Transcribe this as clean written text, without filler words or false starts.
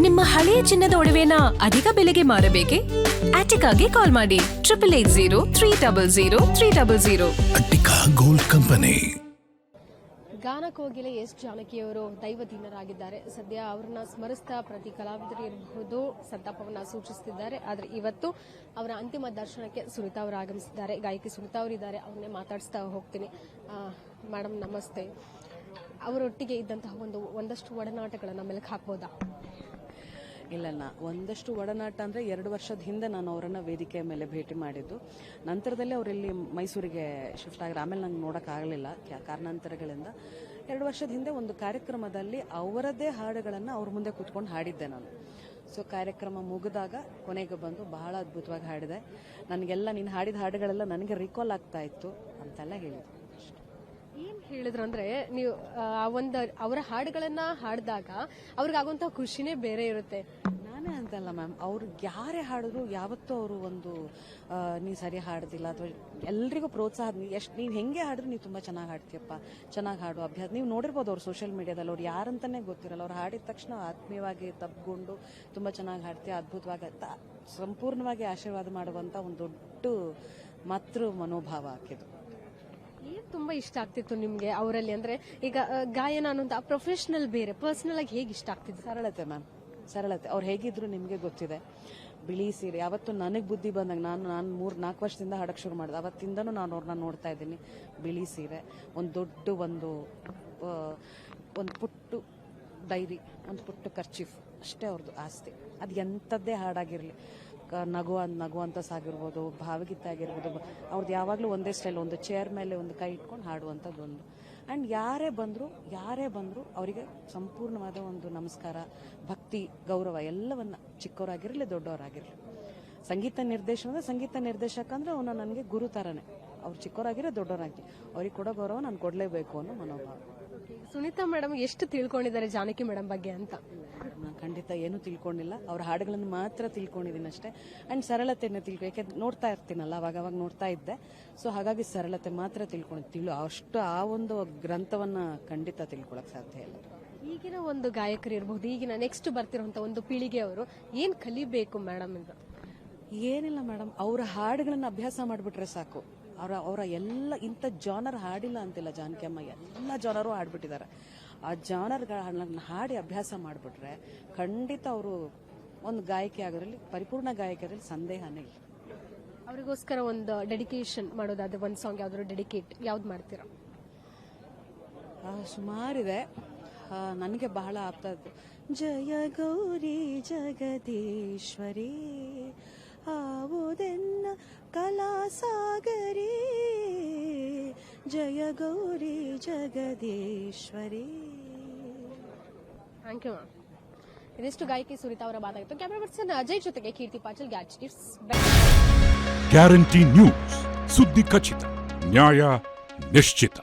ನಿಮ್ಮ ಹಳೆಯ ಚಿನ್ನದ ಒಡವೆನ ಅಧಿಕ ಬೆಲೆಗೆ ಮಾರಬೇಕೆ? ಆಟಿಕಾಗೆ ಕಾಲ್ ಮಾಡಿ 8880 ಅಟ್ಟಿಕಾ ಗೋಲ್ಡ್ ಕಂಪನಿ. ಗಾನ ಕೋಗಿಲೆ ಎಸ್ ಜಾನಕಿಯವರು ದೈವದೀನರಾಗಿದ್ದಾರೆ. ಸದ್ಯ ಅವರನ್ನ ಸ್ಮರಿಸ್ತಾ ಪ್ರತಿ ಕಲಾವಿದರು ಇರಬಹುದು ಸಂತಾಪವನ್ನ ಸೂಚಿಸುತ್ತಿದ್ದಾರೆ. ಆದರೆ ಇವತ್ತು ಅವರ ಅಂತಿಮ ದರ್ಶನಕ್ಕೆ ಸುನಿತಾ ಅವರು ಆಗಮಿಸಿದ್ದಾರೆ. ಗಾಯಕಿ ಸುನಿತಾ ಅವರು ಇದ್ದಾರೆ, ಅವ್ರನ್ನೇ ಮಾತಾಡಿಸ್ತಾ ಹೋಗ್ತೀನಿ. ಮೇಡಮ್ ನಮಸ್ತೆ. ಅವರೊಟ್ಟಿಗೆ ಇದ್ದಂತಹ ಒಂದಷ್ಟು ಒಡನಾಟಗಳನ್ನು ಮೆಲುಕು ಹಾಕ್ಬೋದಾ? ಇಲ್ಲ, ಒಂದಷ್ಟು ಒಡನಾಟ ಅಂದರೆ 2 ವರ್ಷದ ಹಿಂದೆ ನಾನು ಅವರನ್ನು ವೇದಿಕೆ ಮೇಲೆ ಭೇಟಿ ಮಾಡಿದ್ದು. ನಂತರದಲ್ಲಿ ಅವರಲ್ಲಿ ಮೈಸೂರಿಗೆ ಶಿಫ್ಟ್ ಆಗಿರೋ, ಆಮೇಲೆ ನಂಗೆ ನೋಡೋಕ್ಕಾಗಲಿಲ್ಲ ಕಾರಣಾಂತರಗಳಿಂದ. 2 ವರ್ಷದ ಹಿಂದೆ ಒಂದು ಕಾರ್ಯಕ್ರಮದಲ್ಲಿ ಅವರದ್ದೇ ಹಾಡುಗಳನ್ನು ಅವ್ರ ಮುಂದೆ ಕೂತ್ಕೊಂಡು ಹಾಡಿದ್ದೆ ನಾನು. ಸೊ ಕಾರ್ಯಕ್ರಮ ಮುಗಿದಾಗ ಕೊನೆಗೆ ಬಂದು ಬಹಳ ಅದ್ಭುತವಾಗಿ ಹಾಡಿದೆ. ನನಗೆಲ್ಲ ನೀನು ಹಾಡಿದ ಹಾಡುಗಳೆಲ್ಲ ನನಗೆ ರೀಕಾಲ್ ಆಗ್ತಾ ಇತ್ತು ಅಂತೆಲ್ಲ ಹೇಳಿದ್ರು. ಏನ್ ಹೇಳಿದ್ರು ಅಂದ್ರೆ, ನೀವು ಅವರ ಹಾಡುಗಳನ್ನ ಹಾಡಿದಾಗ ಅವ್ರಿಗಾಗುವಂತಹ ಖುಷಿನೇ ಬೇರೆ ಇರುತ್ತೆ. ನಾನೇ ಅಂತಲ್ಲ ಮ್ಯಾಮ್, ಅವ್ರು ಯಾರೇ ಹಾಡಿದ್ರು ಯಾವತ್ತೂ ಅವರು ಒಂದು ನೀನು ಸರಿ ಹಾಡ್ದಿಲ್ಲ ಅಥವಾ ಎಲ್ರಿಗೂ ಪ್ರೋತ್ಸಾಹ, ಎಷ್ಟು ನೀನು ಹೆಂಗೆ ಹಾಡಿದ್ರು ನೀವು ತುಂಬ ಚೆನ್ನಾಗಿ ಹಾಡ್ತೀಯಪ್ಪ, ಚೆನ್ನಾಗಿ ಹಾಡು ಅಭ್ಯಾಸ. ನೀವು ನೋಡಿರ್ಬೋದು ಅವ್ರು ಸೋಷಿಯಲ್ ಮೀಡಿಯಾದಲ್ಲಿ, ಅವ್ರು ಯಾರಂತಾನೆ ಗೊತ್ತಿರಲ್ಲ, ಅವ್ರು ಹಾಡಿದ ತಕ್ಷಣ ಆತ್ಮೀಯವಾಗಿ ತಬ್ಕೊಂಡು ತುಂಬ ಚೆನ್ನಾಗಿ ಹಾಡ್ತೀಯ, ಅದ್ಭುತವಾಗಿ ಸಂಪೂರ್ಣವಾಗಿ ಆಶೀರ್ವಾದ ಮಾಡುವಂಥ ಒಂದು ದೊಡ್ಡ ಮಾತೃ ಮನೋಭಾವ ಹಾಕಿದ್ದು. ಏನ್ ತುಂಬಾ ಇಷ್ಟ ಆಗ್ತಿತ್ತು ನಿಮ್ಗೆ ಅವರಲ್ಲಿ? ಅಂದ್ರೆ ಈಗ ಗಾಯನ ಅನ್ನೋಂಥ ಪ್ರೊಫೆಷನಲ್ ಬೇರೆ, ಪರ್ಸನಲ್ ಆಗಿ ಹೇಗೆ ಇಷ್ಟ ಆಗ್ತಿತ್ತು? ಸರಳತೆ ಮ್ಯಾಮ್, ಸರಳತೆ. ಅವ್ರು ಹೇಗಿದ್ರು ನಿಮಗೆ ಗೊತ್ತಿದೆ. ಬಿಳಿ ಸೀರೆ ಯಾವತ್ತು ನನಗೆ ಬುದ್ಧಿ ಬಂದಾಗ, ನಾನು 3-4 ವರ್ಷದಿಂದ ಹಾಡಕ್ಕೆ ಶುರು ಮಾಡಿದೆ, ಅವತ್ತಿಂದನೂ ನಾನು ಅವ್ರನ್ನ ನೋಡ್ತಾ ಇದ್ದೀನಿ. ಬಿಳಿ ಸೀರೆ, ಒಂದು ದೊಡ್ಡ ಒಂದು ಪುಟ್ಟು ಡೈರಿ, ಒಂದು ಪುಟ್ಟು ಕರ್ಚೀಫ್, ಅಷ್ಟೇ ಅವ್ರದ್ದು ಆಸ್ತಿ. ಅದು ಎಂಥದ್ದೇ ಹಾಡಾಗಿರಲಿ, ನಗುವಂತ ಸಾಗಿರ್ಬೋದು, ಭಾವಗೀತೆ ಆಗಿರ್ಬೋದು, ಅವ್ರದ್ದು ಯಾವಾಗಲೂ ಒಂದೇ ಸ್ಟೈಲ್, ಒಂದು ಚೇರ್ ಮೇಲೆ ಒಂದು ಕೈ ಇಟ್ಕೊಂಡು ಹಾಡುವಂಥದ್ದು ಒಂದು. ಆ್ಯಂಡ್ ಯಾರೇ ಬಂದರೂ ಅವರಿಗೆ ಸಂಪೂರ್ಣವಾದ ಒಂದು ನಮಸ್ಕಾರ, ಭಕ್ತಿ, ಗೌರವ ಎಲ್ಲವನ್ನ, ಚಿಕ್ಕವರಾಗಿರಲಿ ದೊಡ್ಡವರಾಗಿರಲಿ. ಸಂಗೀತ ನಿರ್ದೇಶಕ ಅಂದ್ರೆ ಅವನು ನನಗೆ ಗುರು ಥರನೇ. ಅವ್ರು ಚಿಕ್ಕವರಾಗಿರಲಿ ದೊಡ್ಡವರಾಗಲಿ, ಅವ್ರಿಗೆ ಕೊಡೋ ಗೌರವ ನಾನು ಕೊಡಲೇಬೇಕು ಅನ್ನೋ ಮನೋಭಾವ. ಸುನೀತಾ ಮೇಡಮ್ ಎಷ್ಟು ತಿಳ್ಕೊಂಡಿದ್ದಾರೆ ಜಾನಕಿ ಮೇಡಮ್ ಬಗ್ಗೆ ಅಂತ? ನಾನು ಖಂಡಿತ ಏನೂ ತಿಳ್ಕೊಂಡಿಲ್ಲ, ಅವ್ರ ಹಾಡುಗಳನ್ನು ಮಾತ್ರ ತಿಳ್ಕೊಂಡಿದ್ದೀನಿ ಅಷ್ಟೇ. ಆ್ಯಂಡ್ ಸರಳತೆಯನ್ನು ಯಾಕೆಂದ್ರೆ ನೋಡ್ತಾ ಇರ್ತೀನಲ್ಲ, ಅವಾಗ ನೋಡ್ತಾ ಇದ್ದೆ. ಸೊ ಹಾಗಾಗಿ ಸರಳತೆ ಮಾತ್ರ ಅಷ್ಟು ಆ ಒಂದು ಗ್ರಂಥವನ್ನ ಖಂಡಿತ ತಿಳ್ಕೊಳಕ್ ಸಾಧ್ಯ ಇಲ್ಲ. ಈಗಿನ ಒಂದು ಗಾಯಕರು ಇರಬಹುದು, ಈಗಿನ ನೆಕ್ಸ್ಟ್ ಬರ್ತಿರುವಂತ ಒಂದು ಪೀಳಿಗೆಯವರು ಏನ್ ಕಲಿಬೇಕು ಮೇಡಮ್ ಅಂತ? ಏನಿಲ್ಲ ಮೇಡಮ್, ಅವರ ಹಾಡುಗಳನ್ನ ಅಭ್ಯಾಸ ಮಾಡಿಬಿಟ್ರೆ ಸಾಕು. ಅವರ ಎಲ್ಲ ಇಂಥ ಜಾನರ್ ಹಾಡಿಲ್ಲ ಅಂತಿಲ್ಲ ಜಾನಕಿ ಅಮ್ಮ, ಎಲ್ಲ ಜಾನರು ಹಾಡ್ಬಿಟ್ಟಿದ್ದಾರೆ. ಆ ಜಾನರ್ಗಳನ್ನ ಹಾಡಿ ಅಭ್ಯಾಸ ಮಾಡಿಬಿಟ್ರೆ ಖಂಡಿತ ಅವರು ಒಂದು ಗಾಯಕಿ ಆಗೋದ್ರಲ್ಲಿ, ಪರಿಪೂರ್ಣ ಗಾಯಕಿ ಆಗೋದ್ರಲ್ಲಿ ಸಂದೇಹನೇ ಇಲ್ಲ. ಅವರಿಗೋಸ್ಕರ ಒಂದು ಡೆಡಿಕೇಶನ್ ಮಾಡೋದಾದ್ರೆ ಒಂದು ಸಾಂಗ್ ಯಾವ್ದಾದ್ರು ಡೆಡಿಕೇಟ್ ಯಾವ್ದು ಮಾಡ್ತೀರಾ? ಸುಮಾರಿದೆ. ನನಗೆ ಬಹಳ ಆಪ್ತ ಜಯ ಗೌರಿ ಜಗದೀಶ್ವರಿ ಆವುದೆನ್ನ ಕಲಾಸಾಗರಿ, ಜಯ Gauri Jagadishwari. Thank you ma'am. ಇದಿಷ್ಟು ಗಾಯಕಿ ಸುನಿತಾ ಅವರ ಮಾತಾಗಿತ್ತು. ಕ್ಯಾಮರಾ ಪರ್ಸನ್ ಅಜಯ್ ಜೊತೆಗೆ ಕೀರ್ತಿ ಪಾಟೀಲ್, ಗ್ಯಾಚ್ ಟಿಪ್ಸ್. ಗ್ಯಾರಂಟಿ ನ್ಯೂಸ್, ಸುದ್ದಿ ಖಚಿತ, ನ್ಯಾಯ ನಿಶ್ಚಿತ.